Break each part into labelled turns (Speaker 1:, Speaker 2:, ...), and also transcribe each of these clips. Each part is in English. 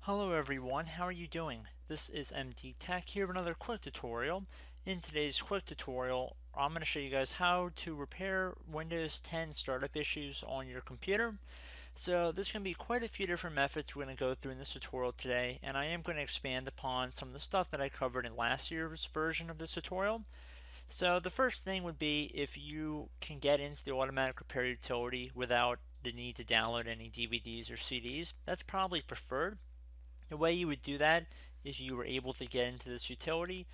Speaker 1: Hello everyone, how are you doing? This is MD Tech here with another quick tutorial. In today's quick tutorial, I'm going to show you guys how to repair Windows 10 startup issues on your computer. So there's going to be quite a few different methods we're going to go through in this tutorial today, and I am going to expand upon some of the stuff that I covered in last year's version of this tutorial. So the first thing would be if you can get into the automatic repair utility without the need to download any DVDs or CDs, that's probably preferred. The way you would do that, if you were able to get into this utility,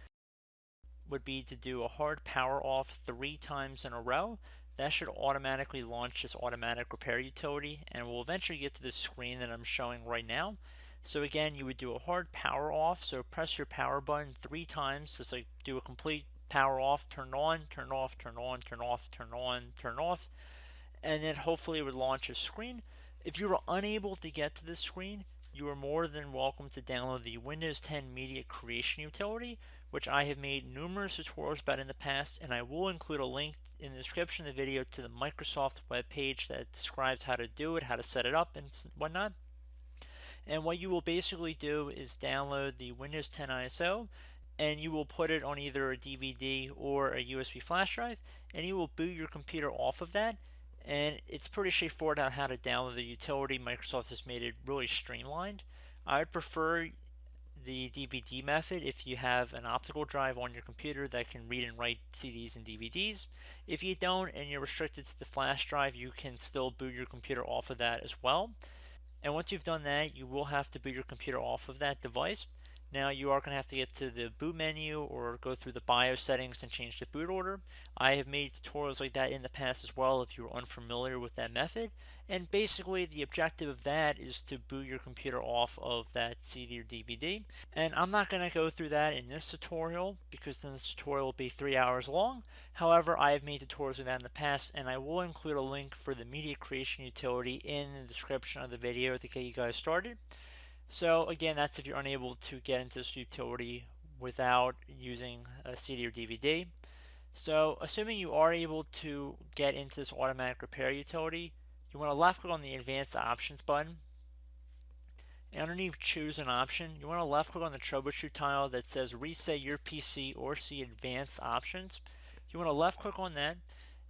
Speaker 1: would be to do a hard power off 3 times in a row. That should automatically launch this automatic repair utility, and we'll eventually get to the screen that I'm showing right now. So again, you would do a hard power off, so press your power button 3 times, just like do a complete power off, turn on, turn off, turn on, turn off, turn on, turn off, and then hopefully it would launch a screen. If you were unable to get to this screen, you are more than welcome to download the Windows 10 Media Creation Utility, which I have made numerous tutorials about in the past, and I will include a link in the description of the video to the Microsoft webpage that describes how to do it, how to set it up, and whatnot. And what you will basically do is download the Windows 10 ISO, and you will put it on either a DVD or a USB flash drive, and you will boot your computer off of that. And it's pretty straightforward on how to download the utility. Microsoft has made it really streamlined. I would prefer the DVD method if you have an optical drive on your computer that can read and write CDs and DVDs. If you don't and you're restricted to the flash drive, you can still boot your computer off of that as well. And once you've done that, you will have to boot your computer off of that device. Now you are going to have to get to the boot menu or go through the BIOS settings and change the boot order. I have made tutorials like that in the past as well if you're unfamiliar with that method. And basically the objective of that is to boot your computer off of that CD or DVD. And I'm not going to go through that in this tutorial because then this tutorial will be 3 hours long. However, I have made tutorials of that in the past, and I will include a link for the media creation utility in the description of the video to get you guys started. So again, that's if you're unable to get into this utility without using a CD or DVD. So assuming you are able to get into this automatic repair utility, you want to left click on the advanced options button, and underneath choose an option, you want to left click on the troubleshoot tile that says reset your PC or see advanced options. You want to left click on that,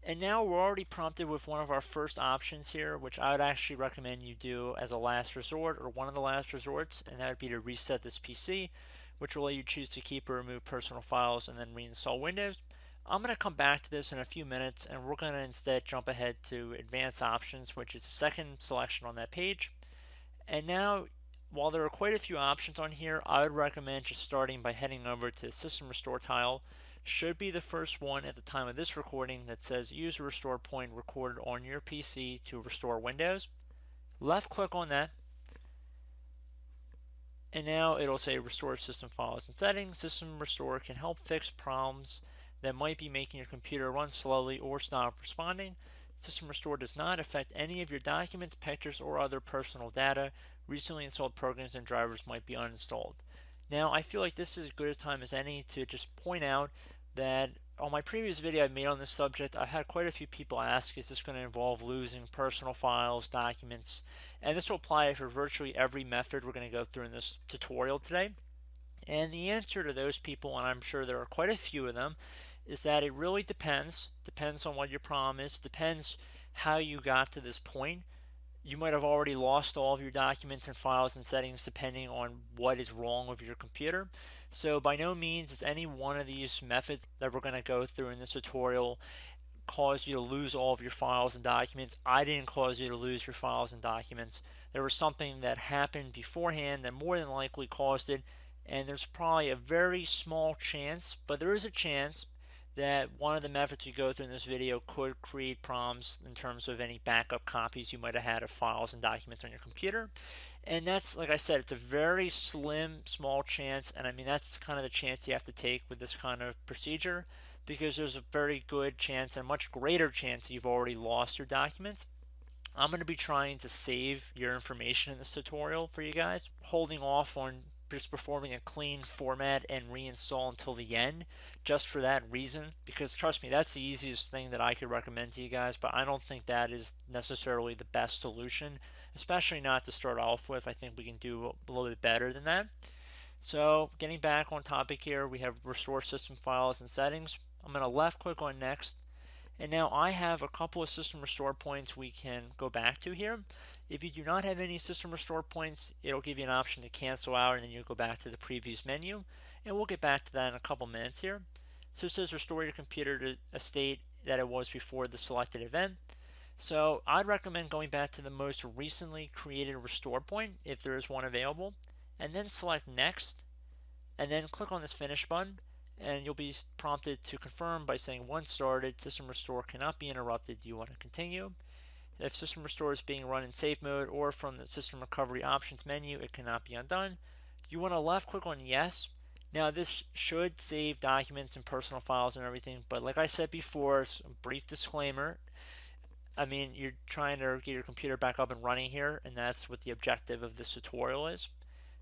Speaker 1: and now we're already prompted with one of our first options here, which I would actually recommend you do as a last resort or one of the last resorts, and that would be to reset this PC, which will let you choose to keep or remove personal files and then reinstall Windows. I'm going to come back to this in a few minutes, and we're going to instead jump ahead to advanced options, which is the second selection on that page. And now, while there are quite a few options on here, I would recommend just starting by heading over to the System Restore tile. Should be the first one at the time of this recording that says use a restore point recorded on your PC to restore Windows. Left click on that, and now it'll say restore system files and settings. System Restore can help fix problems that might be making your computer run slowly or stop responding. System Restore does not affect any of your documents, pictures, or other personal data. Recently installed programs and drivers might be uninstalled. Now, I feel like this is as good a time as any to just point out that on my previous video I made on this subject, I had quite a few people ask, is this going to involve losing personal files, documents? And this will apply for virtually every method we're going to go through in this tutorial today. And the answer to those people, and I'm sure there are quite a few of them, is that it really depends. Depends on what your problem is, depends how you got to this point. You might have already lost all of your documents and files and settings depending on what is wrong with your computer. So by no means is any one of these methods that we're going to go through in this tutorial cause you to lose all of your files and documents. I didn't cause you to lose your files and documents. There was something that happened beforehand that more than likely caused it, and there's probably a very small chance, but there is a chance that one of the methods we go through in this video could create problems in terms of any backup copies you might have had of files and documents on your computer. And that's, like I said, it's a very slim, small chance, and I mean that's kind of the chance you have to take with this kind of procedure, because there's a very good chance and a much greater chance that you've already lost your documents. I'm going to be trying to save your information in this tutorial for you guys, holding off on just performing a clean format and reinstall until the end, just for that reason, because trust me, that's the easiest thing that I could recommend to you guys, but I don't think that is necessarily the best solution, especially not to start off with. I think we can do a little bit better than that. So getting back on topic here, we have restore system files and settings. I'm going to left click on next. And now I have a couple of system restore points we can go back to here. If you do not have any system restore points, it'll give you an option to cancel out and then you go back to the previous menu. And we'll get back to that in a couple minutes here. So it says restore your computer to a state that it was before the selected event. So I'd recommend going back to the most recently created restore point if there is one available, and then select next, and then click on this finish button, and you'll be prompted to confirm by saying once started, system restore cannot be interrupted. Do you want to continue? If system restore is being run in safe mode or from the system recovery options menu, it cannot be undone. You want to left click on yes. Now this should save documents and personal files and everything, but like I said before, a brief disclaimer, I mean, you're trying to get your computer back up and running here, and that's what the objective of this tutorial is.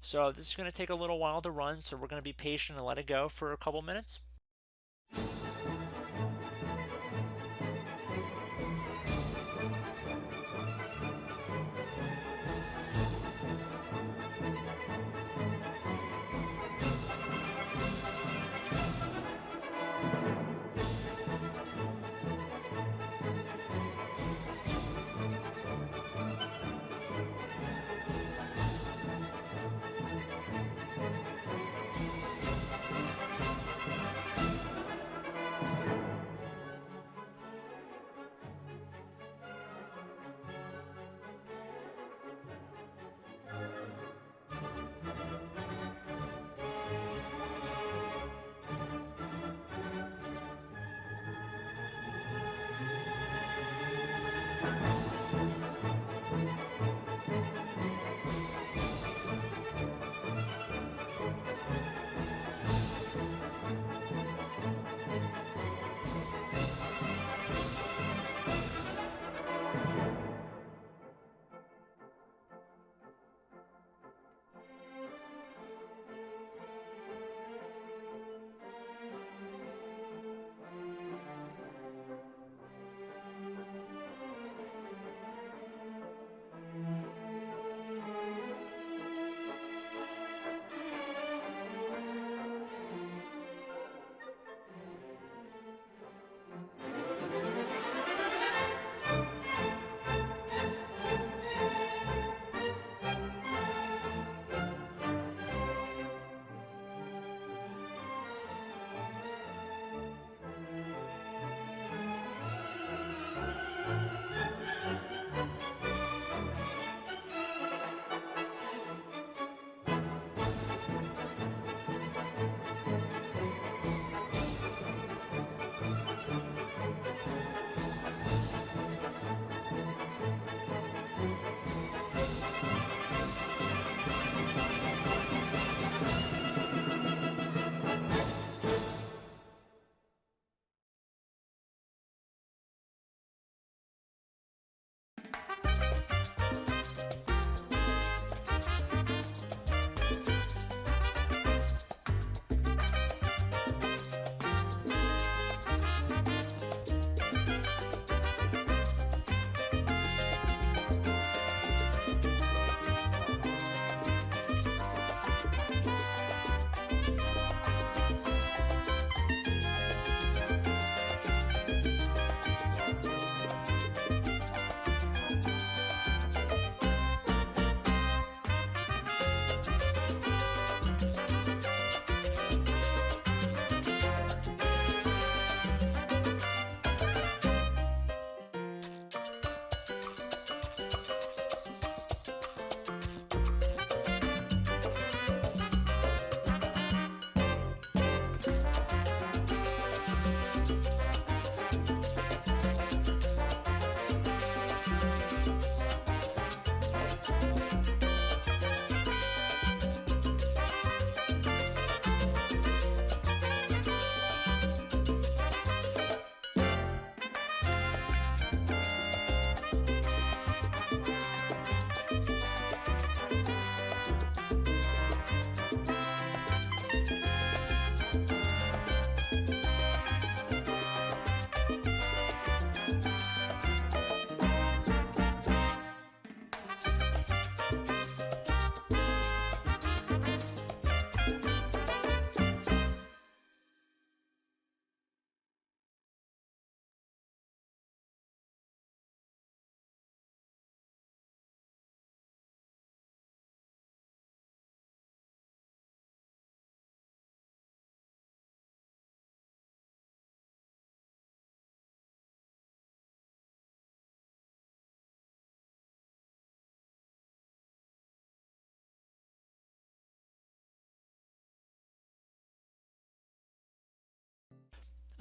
Speaker 1: So this is going to take a little while to run, so we're going to be patient and let it go for a couple minutes.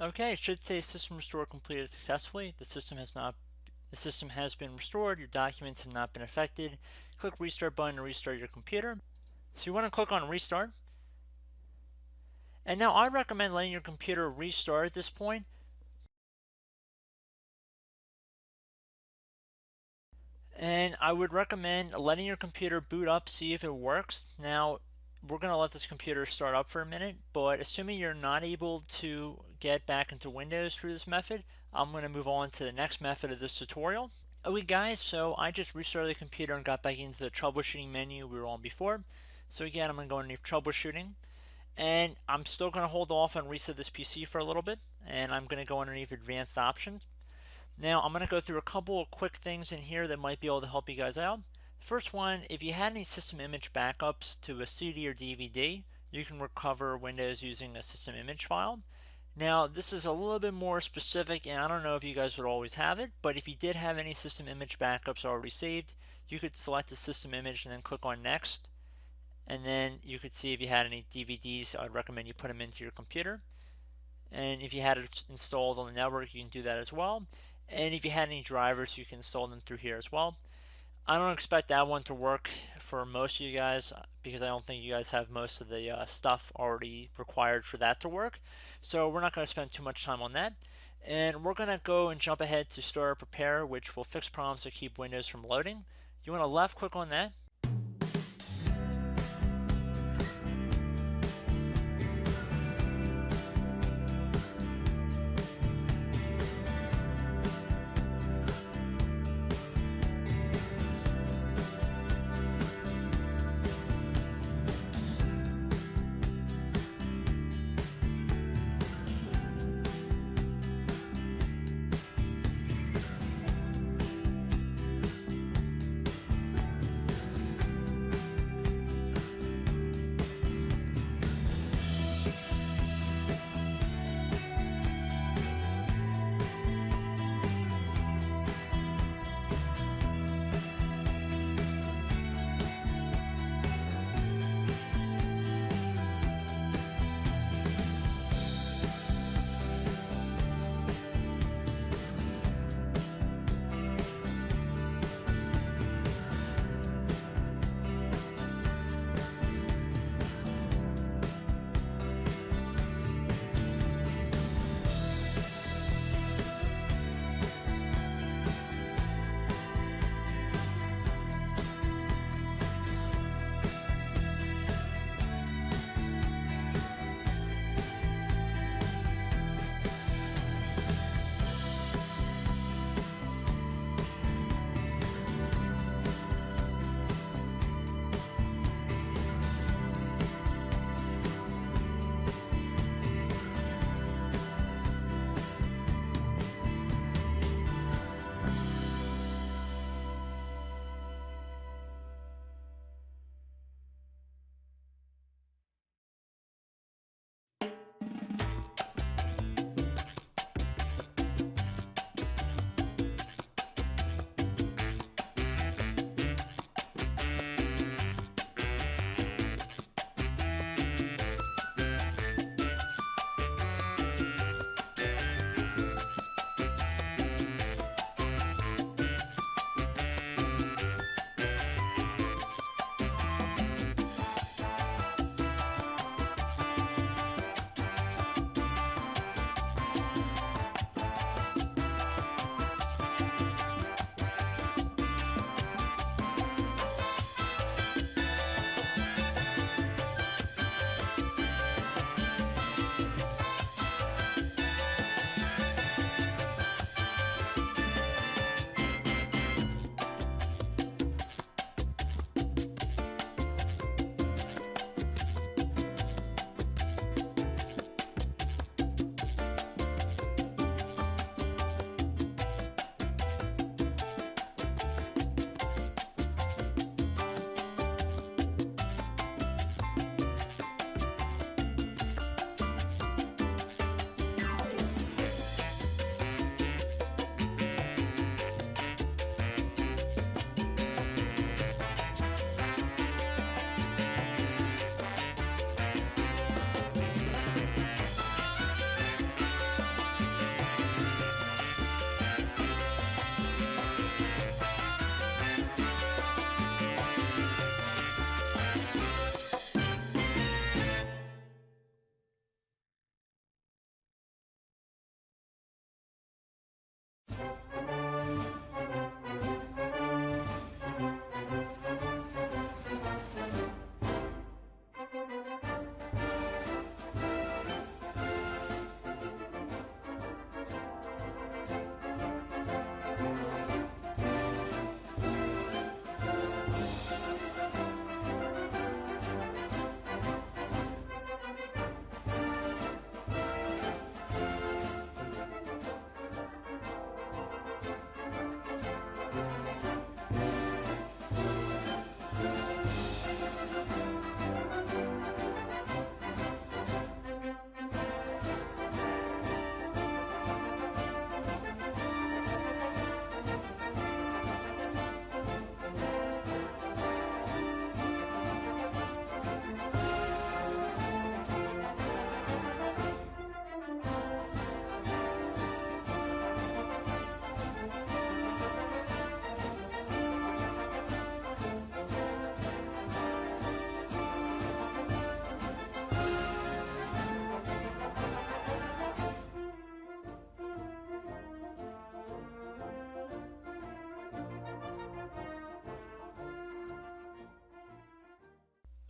Speaker 1: Okay, it should say system restore completed successfully. The system has been restored. Your documents have not been affected. Click restart button to restart your computer. So you want to click on restart. And now I recommend letting your computer restart at this point. And I would recommend letting your computer boot up, see if it works. Now, we're going to let this computer start up for a minute, but assuming you're not able to get back into Windows through this method, I'm going to move on to the next method of this tutorial. Okay guys, so I just restarted the computer and got back into the troubleshooting menu we were on before. So again, I'm going to go underneath troubleshooting, and I'm still going to hold off and reset this PC for a little bit, and I'm going to go underneath advanced options. Now I'm going to go through a couple of quick things in here that might be able to help you guys out. First one, if you had any system image backups to a CD or DVD, you can recover Windows using a system image file. Now this is a little bit more specific, and I don't know if you guys would always have it, but if you did have any system image backups already saved, you could select the system image and then click on next, and then you could see if you had any DVDs. I'd recommend you put them into your computer. And if you had it installed on the network, you can do that as well. And if you had any drivers, you can install them through here as well. I don't expect that one to work for most of you guys because I don't think you guys have most of the stuff already required for that to work. So we're not going to spend too much time on that. And we're going to go and jump ahead to Store Prepare, which will fix problems that keep Windows from loading. You want to left click on that.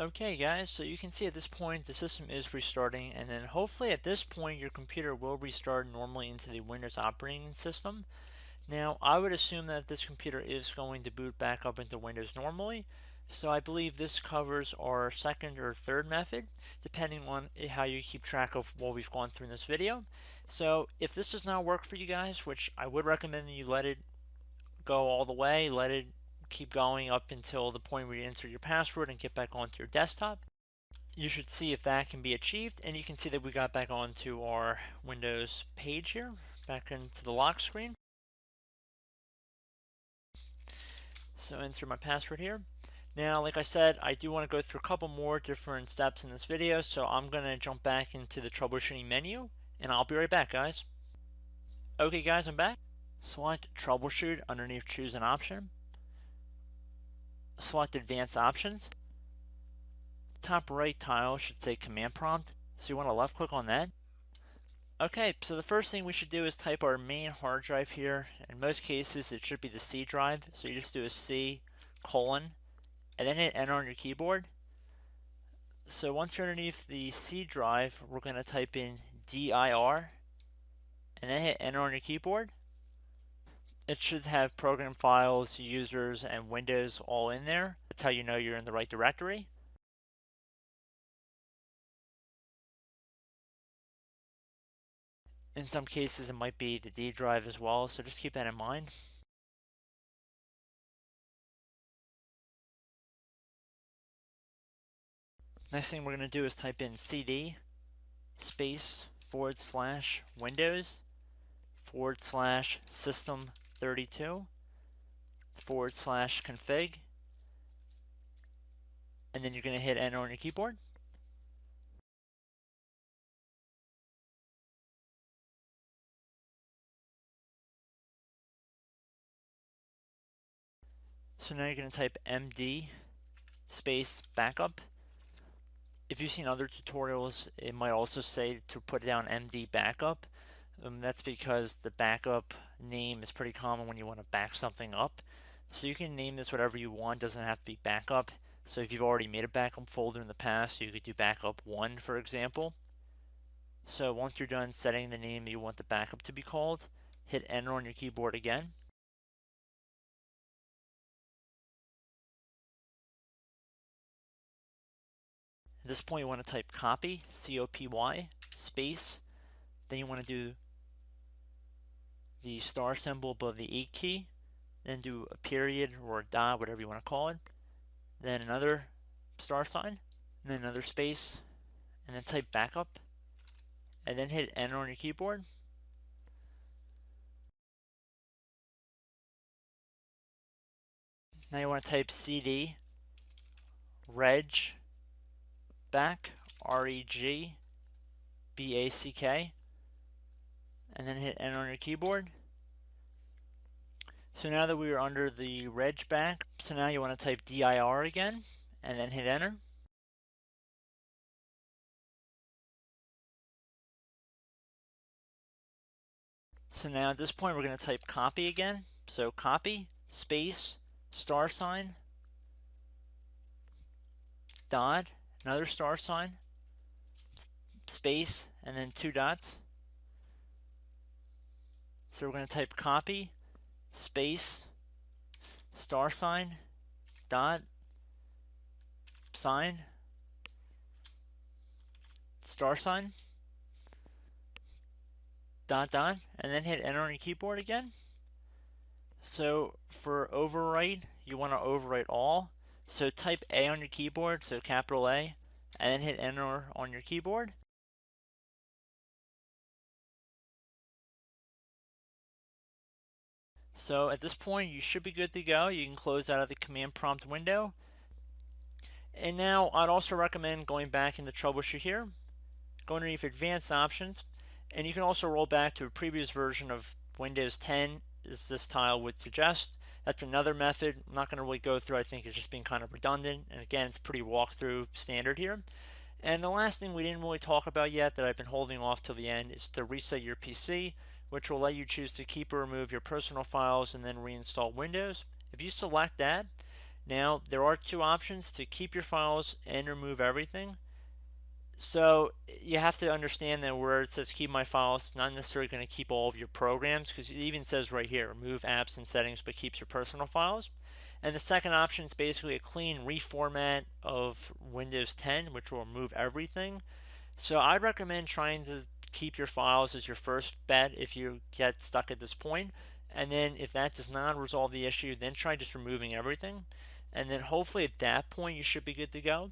Speaker 1: Okay guys, so you can see at this point the system is restarting, and then hopefully at this point your computer will restart normally into the Windows operating system. Now I would assume that this computer is going to boot back up into Windows normally, so I believe this covers our second or third method depending on how you keep track of what we've gone through in this video. So if this does not work for you guys, which I would recommend that you let it go all the way, let it keep going up until the point where you enter your password and get back onto your desktop. You should see if that can be achieved, and you can see that we got back onto our Windows page here, back into the lock screen. So enter my password here. Now, like I said, I do want to go through a couple more different steps in this video, so I'm going to jump back into the troubleshooting menu, and I'll be right back, guys. Okay guys, I'm back. Select troubleshoot underneath choose an option. Select advanced options. Top right tile should say command prompt, so you want to left click on that. Okay, so the first thing we should do is type our main hard drive here. In most cases it should be the C drive, so you just do a C colon and then hit enter on your keyboard. So once you're underneath the C drive, we're going to type in dir and then hit enter on your keyboard. It should have program files, users, and Windows all in there. That's how you know you're in the right directory. In some cases it might be the D drive as well, so just keep that in mind. Next thing we're going to do is type in cd space / Windows / system 32 / config, and then you're going to hit enter on your keyboard. So now you're going to type md space backup. If you've seen other tutorials, it might also say to put down md backup. That's because the backup name is pretty common when you want to back something up. So you can name this whatever you want, doesn't have to be backup. So if you've already made a backup folder in the past, you could do backup 1 for example. So once you're done setting the name you want the backup to be called, hit enter on your keyboard again. At this point you want to type copy, C-O-P-Y, space, then you want to do the star symbol above the 8 key, then do a period or a dot, whatever you want to call it, then another star sign, and then another space, and then type backup, and then hit enter on your keyboard. Now you want to type cd reg back, REG BACK, and then hit enter on your keyboard. So now that we are under the reg back, so now you want to type dir again and then hit enter. So now at this point we're going to type copy again. So copy space star sign dot, another star sign, space, and then 2 dots. So we're going to type copy space star sign dot sign star sign dot dot, and then hit enter on your keyboard again. So for overwrite, you want to overwrite all. So type A on your keyboard, so capital A, and then hit enter on your keyboard. So at this point you should be good to go. You can close out of the command prompt window. And now I'd also recommend going back in the troubleshoot here, go underneath advanced options, and you can also roll back to a previous version of Windows 10 as this tile would suggest. That's another method. I'm not going to really go through. I think it's just being kind of redundant, and again it's pretty walkthrough standard here. And the last thing we didn't really talk about yet that I've been holding off till the end is to reset your PC, which will let you choose to keep or remove your personal files and then reinstall Windows. If you select that, Now, there are two options to keep your files and remove everything. So you have to understand that where it says keep my files, it's not necessarily going to keep all of your programs, because it even says right here, remove apps and settings, but keeps your personal files. And the second option is basically a clean reformat of Windows 10, which will remove everything. So I'd recommend trying to keep your files as your first bet if you get stuck at this point. And then if that does not resolve the issue, then try just removing everything. And then hopefully at that point you should be good to go.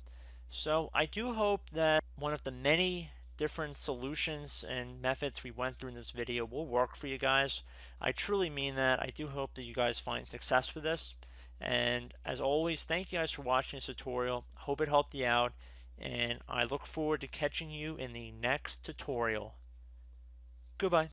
Speaker 1: So I do hope that one of the many different solutions and methods we went through in this video will work for you guys. I truly mean that. I do hope that you guys find success with this. And as always, thank you guys for watching this tutorial. Hope it helped you out, and I look forward to catching you in the next tutorial. Goodbye.